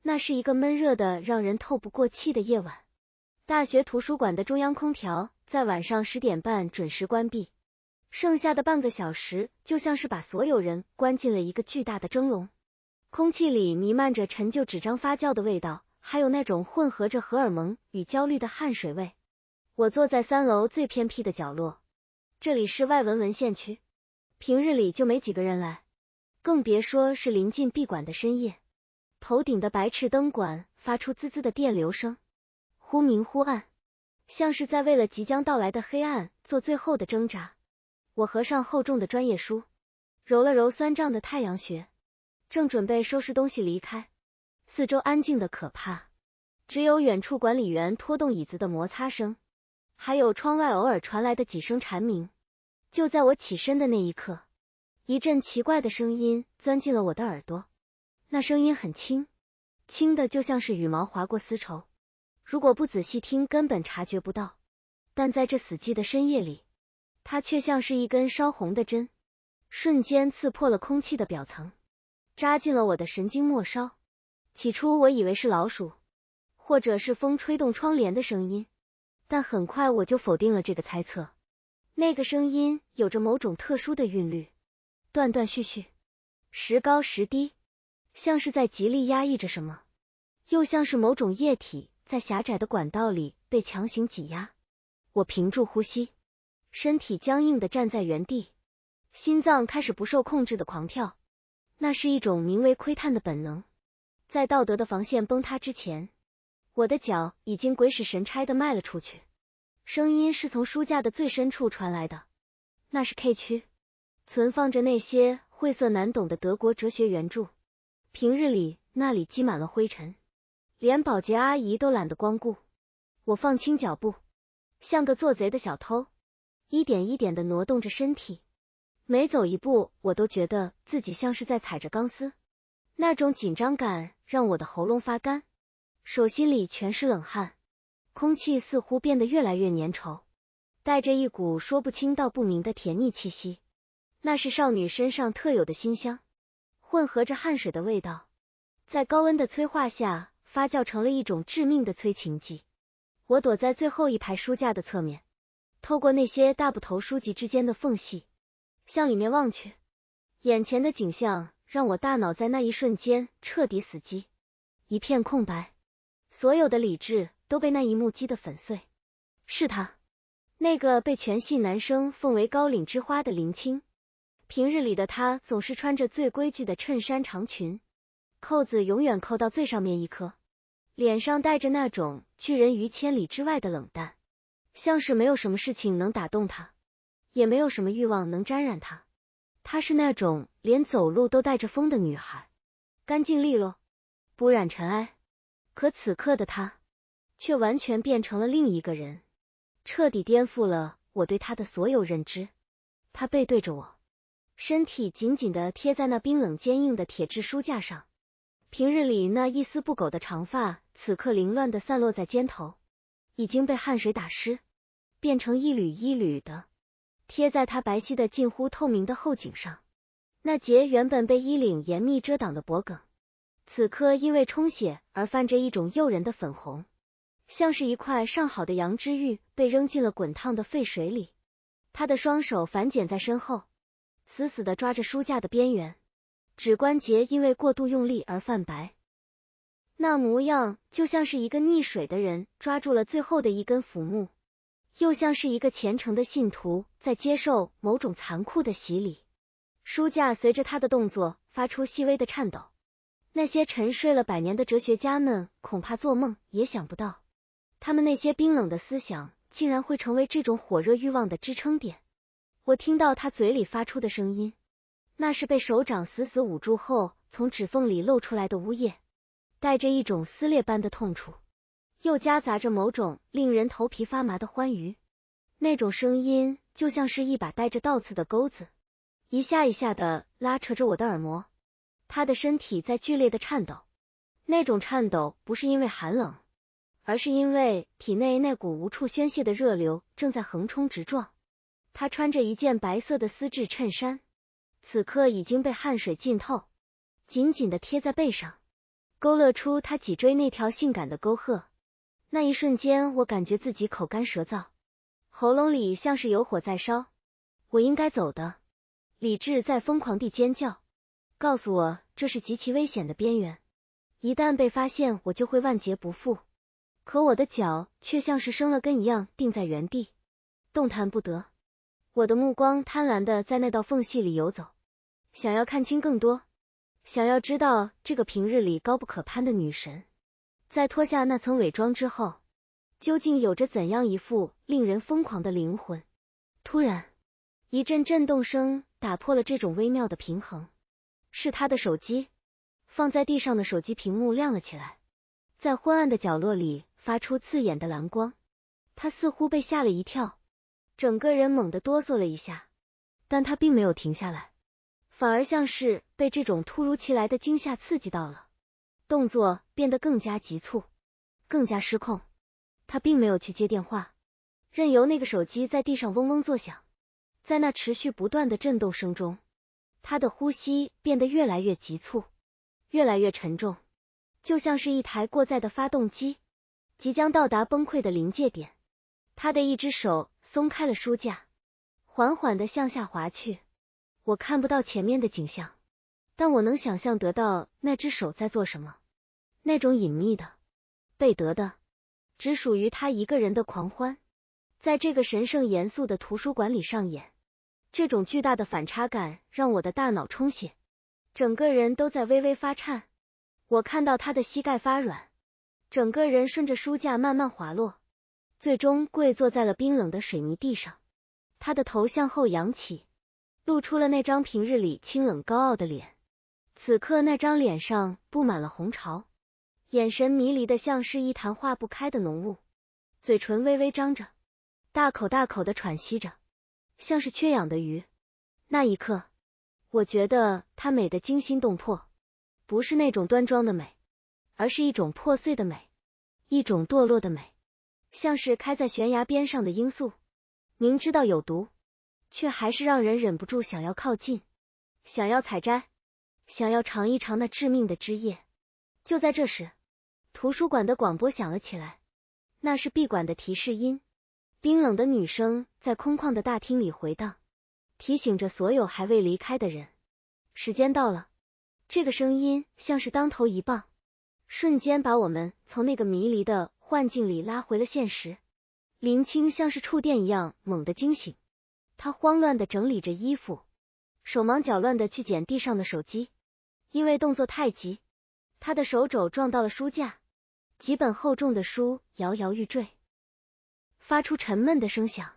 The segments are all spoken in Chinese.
那是一个闷热的让人透不过气的夜晚。大学图书馆的中央空调在晚上10点半准时关闭，剩下的半个小时就像是把所有人关进了一个巨大的蒸笼。空气里弥漫着陈旧纸张发酵的味道，还有那种混合着荷尔蒙与焦虑的汗水味。我坐在3楼最偏僻的角落，这里是外文文献区，平日里就没几个人来，更别说是临近闭馆的深夜。头顶的白炽灯管发出滋滋的电流声，忽明忽暗，像是在为了即将到来的黑暗做最后的挣扎。我合上厚重的专业书，揉了揉酸胀的太阳穴，正准备收拾东西离开。四周安静的可怕，只有远处管理员拖动椅子的摩擦声，还有窗外偶尔传来的几声蝉鸣。就在我起身的那一刻，一阵奇怪的声音钻进了我的耳朵。那声音很轻，轻的就像是羽毛划过丝绸，如果不仔细听根本察觉不到，但在这死寂的深夜里，它却像是一根烧红的针，瞬间刺破了空气的表层，扎进了我的神经末梢。起初我以为是老鼠，或者是风吹动窗帘的声音，但很快我就否定了这个猜测。那个声音有着某种特殊的韵律，断断续续，时高时低，像是在极力压抑着什么，又像是某种液体在狭窄的管道里被强行挤压。我屏住呼吸，身体僵硬地站在原地，心脏开始不受控制的狂跳。那是一种名为窥探的本能，在道德的防线崩塌之前，我的脚已经鬼使神差地迈了出去。声音是从书架的最深处传来的，那是 K 区，存放着那些晦涩难懂的德国哲学原著。平日里那里积满了灰尘，连保洁阿姨都懒得光顾。我放轻脚步，像个做贼的小偷，一点一点地挪动着身体，每走一步我都觉得自己像是在踩着钢丝。那种紧张感让我的喉咙发干，手心里全是冷汗，空气似乎变得越来越粘稠，带着一股说不清道不明的甜腻气息。那是少女身上特有的馨香，混合着汗水的味道，在高温的催化下发酵成了一种致命的催情剂。我躲在最后一排书架的侧面，透过那些大部头书籍之间的缝隙向里面望去。眼前的景象让我大脑在那一瞬间彻底死机，一片空白，所有的理智都被那一幕击得粉碎。是他，那个被全系男生奉为高岭之花的林青。平日里的他总是穿着最规矩的衬衫长裙，扣子永远扣到最上面一颗，脸上带着那种拒人于千里之外的冷淡，像是没有什么事情能打动他，也没有什么欲望能沾染他。她是那种连走路都带着风的女孩，干净利落，不染尘埃。可此刻的她却完全变成了另一个人，彻底颠覆了我对她的所有认知。她背对着我，身体紧紧地贴在那冰冷坚硬的铁质书架上，平日里那一丝不苟的长发此刻凌乱地散落在肩头，已经被汗水打湿，变成一缕一缕的贴在她白皙的近乎透明的后颈上。那截原本被衣领严密遮挡的脖颈，此刻因为充血而泛着一种诱人的粉红，像是一块上好的羊脂玉被扔进了滚烫的沸水里。她的双手反剪在身后，死死地抓着书架的边缘，指关节因为过度用力而泛白。那模样就像是一个溺水的人抓住了最后的一根浮木，又像是一个虔诚的信徒在接受某种残酷的洗礼。书架随着他的动作发出细微的颤抖，那些沉睡了100年的哲学家们恐怕做梦也想不到，他们那些冰冷的思想竟然会成为这种火热欲望的支撑点。我听到他嘴里发出的声音，那是被手掌死死捂住后从指缝里露出来的呜咽，带着一种撕裂般的痛楚，又夹杂着某种令人头皮发麻的欢愉。那种声音就像是一把带着倒刺的钩子，一下一下地拉扯着我的耳膜。他的身体在剧烈的颤抖，那种颤抖不是因为寒冷，而是因为体内那股无处宣泄的热流正在横冲直撞。他穿着一件白色的丝质衬衫，此刻已经被汗水浸透，紧紧地贴在背上。勾勒出他脊椎那条性感的沟壑。那一瞬间，我感觉自己口干舌燥，喉咙里像是有火在烧。我应该走的。理智在疯狂地尖叫，告诉我这是极其危险的边缘，一旦被发现，我就会万劫不复。可我的脚却像是生了根一样定在原地，动弹不得。我的目光贪婪地在那道缝隙里游走，想要看清更多，想要知道这个平日里高不可攀的女神，在脱下那层伪装之后，究竟有着怎样一副令人疯狂的灵魂。突然，一阵震动声打破了这种微妙的平衡，是他的手机。放在地上的手机屏幕亮了起来，在昏暗的角落里发出刺眼的蓝光。他似乎被吓了一跳，整个人猛地哆嗦了一下，但他并没有停下来，反而像是被这种突如其来的惊吓刺激到了，动作变得更加急促，更加失控。他并没有去接电话，任由那个手机在地上嗡嗡作响。在那持续不断的震动声中，他的呼吸变得越来越急促，越来越沉重，就像是一台过载的发动机，即将到达崩溃的临界点。他的一只手松开了书架，缓缓地向下滑去。我看不到前面的景象，但我能想象得到那只手在做什么。那种隐秘的、贝得的、只属于他一个人的狂欢，在这个神圣严肃的图书馆里上演。这种巨大的反差感让我的大脑充血，整个人都在微微发颤。我看到他的膝盖发软，整个人顺着书架慢慢滑落，最终跪坐在了冰冷的水泥地上。他的头向后扬起，露出了那张平日里清冷高傲的脸。此刻那张脸上布满了红潮，眼神迷离的像是一潭化不开的浓雾，嘴唇微微张着，大口大口地喘息着，像是缺氧的鱼。那一刻，我觉得她美得惊心动魄，不是那种端庄的美，而是一种破碎的美，一种堕落的美，像是开在悬崖边上的罂粟，明知道有毒，却还是让人忍不住想要靠近，想要采摘，想要尝一尝那致命的汁液。就在这时，图书馆的广播响了起来，那是闭馆的提示音。冰冷的女声在空旷的大厅里回荡，提醒着所有还未离开的人，时间到了。这个声音像是当头一棒，瞬间把我们从那个迷离的幻境里拉回了现实。林青像是触电一样猛地惊醒，他慌乱地整理着衣服，手忙脚乱地去捡地上的手机。因为动作太急，他的手肘撞到了书架，几本厚重的书摇摇欲坠，发出沉闷的声响。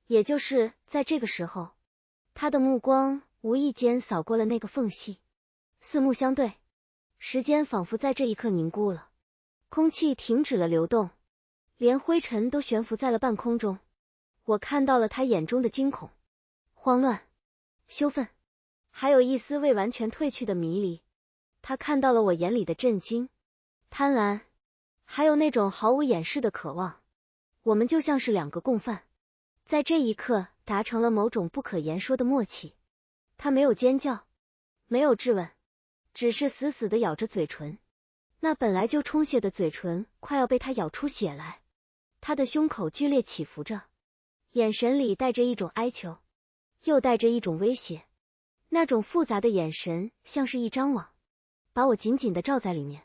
也就是在这个时候，他的目光无意间扫过了那个缝隙，四目相对，时间仿佛在这一刻凝固了，空气停止了流动，连灰尘都悬浮在了半空中。我看到了他眼中的惊恐、慌乱、羞愤，还有一丝未完全褪去的迷离。他看到了我眼里的震惊、贪婪，还有那种毫无掩饰的渴望。我们就像是两个共犯，在这一刻达成了某种不可言说的默契。他没有尖叫，没有质问，只是死死地咬着嘴唇，那本来就充血的嘴唇快要被他咬出血来。他的胸口剧烈起伏着，眼神里带着一种哀求，又带着一种威胁。那种复杂的眼神像是一张网，把我紧紧地罩在里面。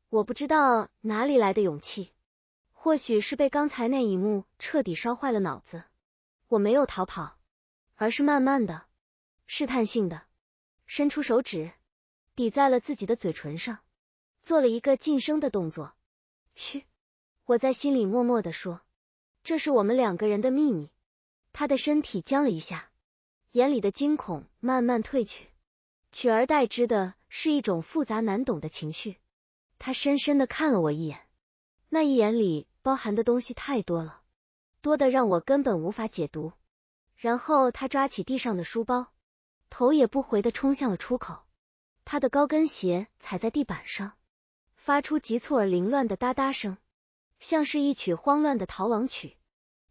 我不知道哪里来的勇气，或许是被刚才那一幕彻底烧坏了脑子。我没有逃跑，而是慢慢的、试探性的伸出手指，抵在了自己的嘴唇上，做了一个噤声的动作。嘘，我在心里默默地说，这是我们两个人的秘密。他的身体僵了一下，眼里的惊恐慢慢褪去，取而代之的是一种复杂难懂的情绪。他深深地看了我一眼，那一眼里包含的东西太多了，多得让我根本无法解读。然后他抓起地上的书包，头也不回地冲向了出口。他的高跟鞋踩在地板上，发出急促而凌乱的哒哒声，像是一曲慌乱的逃亡曲。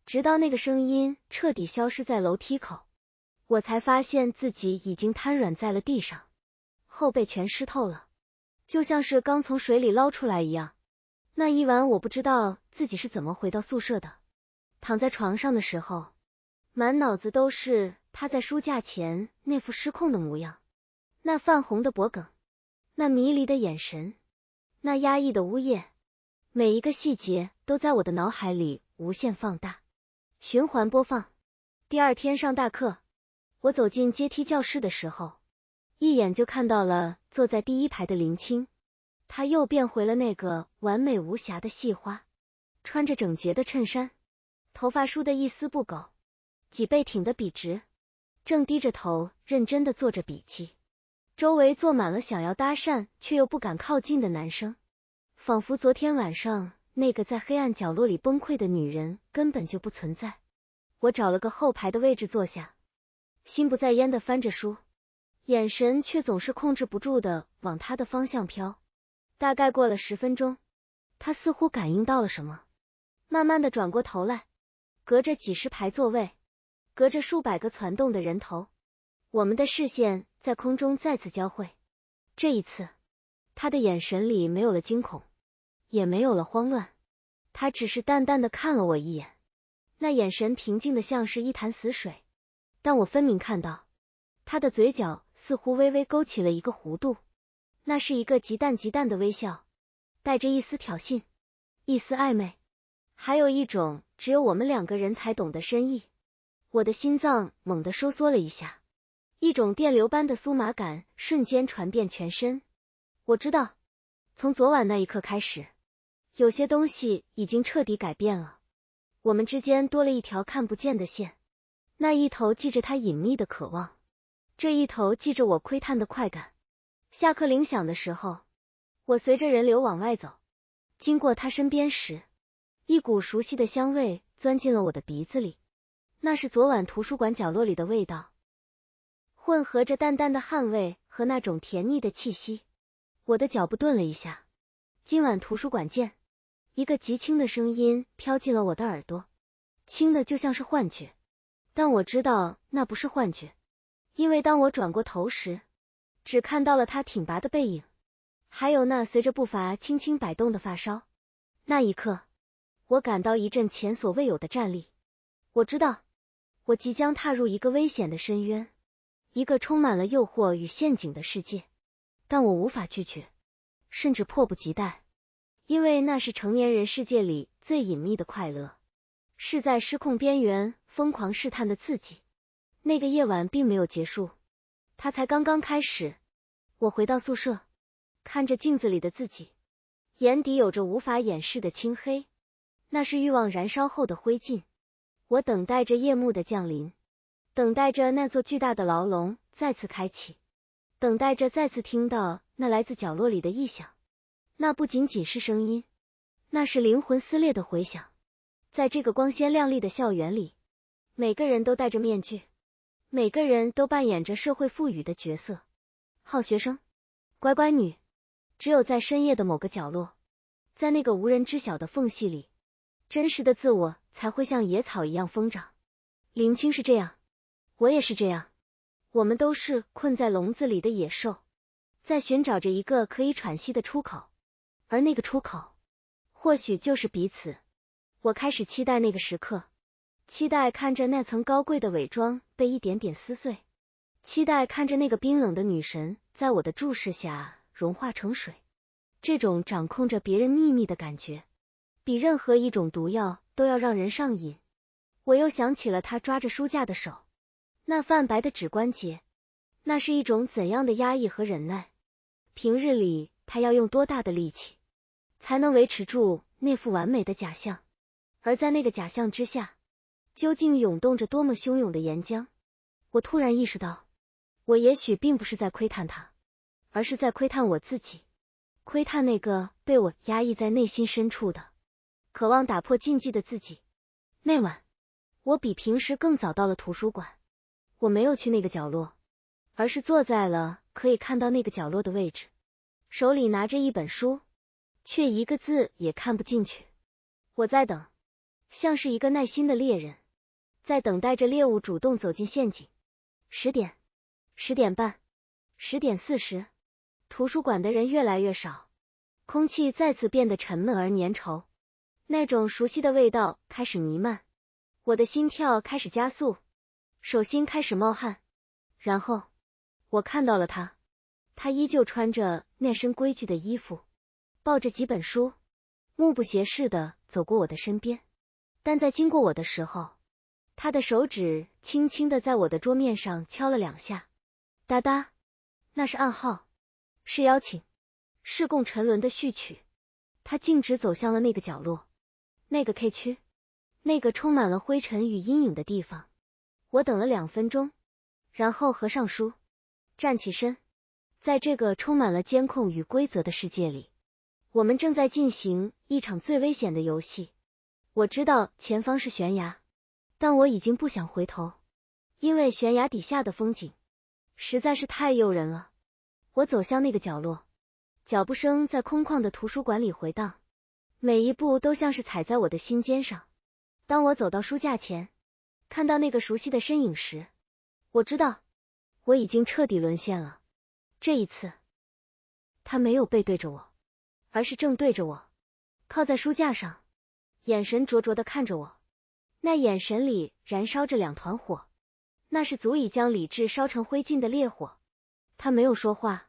直到那个声音彻底消失在楼梯口，我才发现自己已经瘫软在了地上，后背全湿透了。就像是刚从水里捞出来一样。那一晚我不知道自己是怎么回到宿舍的，躺在床上的时候，满脑子都是他在书架前那副失控的模样，那泛红的脖颈，那迷离的眼神，那压抑的呜咽，每一个细节都在我的脑海里无限放大，循环播放。第二天上大课，我走进阶梯教室的时候，一眼就看到了坐在第一排的林青，她又变回了那个完美无瑕的细花，穿着整洁的衬衫，头发梳得一丝不苟，脊背挺得笔直，正低着头认真地做着笔记。周围坐满了想要搭讪却又不敢靠近的男生，仿佛昨天晚上那个在黑暗角落里崩溃的女人根本就不存在。我找了个后排的位置坐下，心不在焉地翻着书，眼神却总是控制不住地往他的方向飘。大概过了10分钟，他似乎感应到了什么，慢慢地转过头来，隔着几十排座位，隔着数百个攒动的人头，我们的视线在空中再次交汇。这一次，他的眼神里没有了惊恐，也没有了慌乱，他只是淡淡地看了我一眼，那眼神平静得像是一潭死水，但我分明看到他的嘴角似乎微微勾起了一个弧度，那是一个极淡极淡的微笑，带着一丝挑衅，一丝暧昧，还有一种只有我们2个人才懂的深意。我的心脏猛地收缩了一下，一种电流般的酥麻感瞬间传遍全身。我知道，从昨晚那一刻开始，有些东西已经彻底改变了，我们之间多了一条看不见的线，那一头系着他隐秘的渴望，这一头系着我窥探的快感。下课铃响的时候，我随着人流往外走，经过他身边时，一股熟悉的香味钻进了我的鼻子里，那是昨晚图书馆角落里的味道，混合着淡淡的汗味和那种甜腻的气息。我的脚步顿了一下，今晚图书馆见。一个极轻的声音飘进了我的耳朵，轻的就像是幻觉，但我知道那不是幻觉，因为当我转过头时，只看到了他挺拔的背影，还有那随着步伐轻轻摆动的发梢。那一刻，我感到一阵前所未有的战栗。我知道，我即将踏入一个危险的深渊，一个充满了诱惑与陷阱的世界，但我无法拒绝，甚至迫不及待，因为那是成年人世界里最隐秘的快乐，是在失控边缘疯狂试探的刺激。那个夜晚并没有结束，它才刚刚开始。我回到宿舍，看着镜子里的自己，眼底有着无法掩饰的青黑，那是欲望燃烧后的灰烬。我等待着夜幕的降临，等待着那座巨大的牢笼再次开启，等待着再次听到那来自角落里的异响。那不仅仅是声音，那是灵魂撕裂的回响。在这个光鲜亮丽的校园里，每个人都戴着面具，每个人都扮演着社会赋予的角色，好学生，乖乖女。只有在深夜的某个角落，在那个无人知晓的缝隙里，真实的自我才会像野草一样疯长。林青是这样，我也是这样，我们都是困在笼子里的野兽，在寻找着一个可以喘息的出口，而那个出口，或许就是彼此。我开始期待那个时刻，期待看着那层高贵的伪装被一点点撕碎，期待看着那个冰冷的女神在我的注视下融化成水。这种掌控着别人秘密的感觉，比任何一种毒药都要让人上瘾。我又想起了他抓着书架的手，那泛白的指关节，那是一种怎样的压抑和忍耐？平日里他要用多大的力气，才能维持住那副完美的假象？而在那个假象之下，究竟涌动着多么汹涌的岩浆？我突然意识到，我也许并不是在窥探他，而是在窥探我自己，窥探那个被我压抑在内心深处的渴望打破禁忌的自己。那晚，我比平时更早到了图书馆，我没有去那个角落，而是坐在了可以看到那个角落的位置，手里拿着一本书，却一个字也看不进去。我在等，像是一个耐心的猎人，在等待着猎物主动走进陷阱。10点，10点半，10点40，图书馆的人越来越少，空气再次变得沉闷而粘稠，那种熟悉的味道开始弥漫，我的心跳开始加速，手心开始冒汗。然后我看到了他，他依旧穿着那身规矩的衣服，抱着几本书，目不斜视地走过我的身边。但在经过我的时候，他的手指轻轻地在我的桌面上敲了2下，哒哒，那是暗号，是邀请，是共沉沦的序曲。他径直走向了那个角落，那个 K 区，那个充满了灰尘与阴影的地方。我等了2分钟，然后合上书，站起身。在这个充满了监控与规则的世界里，我们正在进行一场最危险的游戏。我知道前方是悬崖，但我已经不想回头，因为悬崖底下的风景实在是太诱人了。我走向那个角落，脚步声在空旷的图书馆里回荡，每一步都像是踩在我的心尖上。当我走到书架前，看到那个熟悉的身影时，我知道我已经彻底沦陷了。这一次，他没有背对着我，而是正对着我，靠在书架上，眼神灼灼地看着我。那眼神里燃烧着2团火，那是足以将理智烧成灰烬的烈火。他没有说话，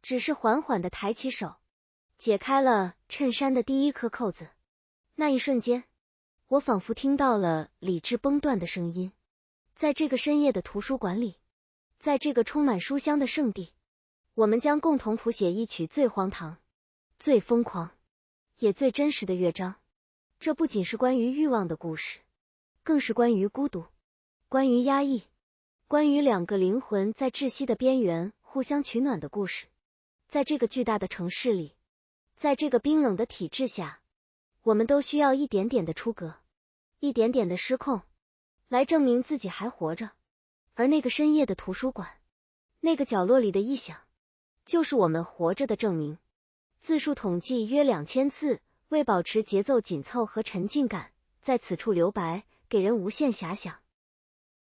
只是缓缓地抬起手，解开了衬衫的第1颗扣子。那一瞬间，我仿佛听到了理智崩断的声音。在这个深夜的图书馆里，在这个充满书香的圣地，我们将共同谱写一曲最荒唐、最疯狂，也最真实的乐章。这不仅是关于欲望的故事，更是关于孤独，关于压抑，关于2个灵魂在窒息的边缘互相取暖的故事。在这个巨大的城市里，在这个冰冷的体制下，我们都需要一点点的出格，一点点的失控，来证明自己还活着。而那个深夜的图书馆，那个角落里的异响，就是我们活着的证明。字数统计约2000字，为保持节奏紧凑和沉浸感，在此处留白，给人无限遐想。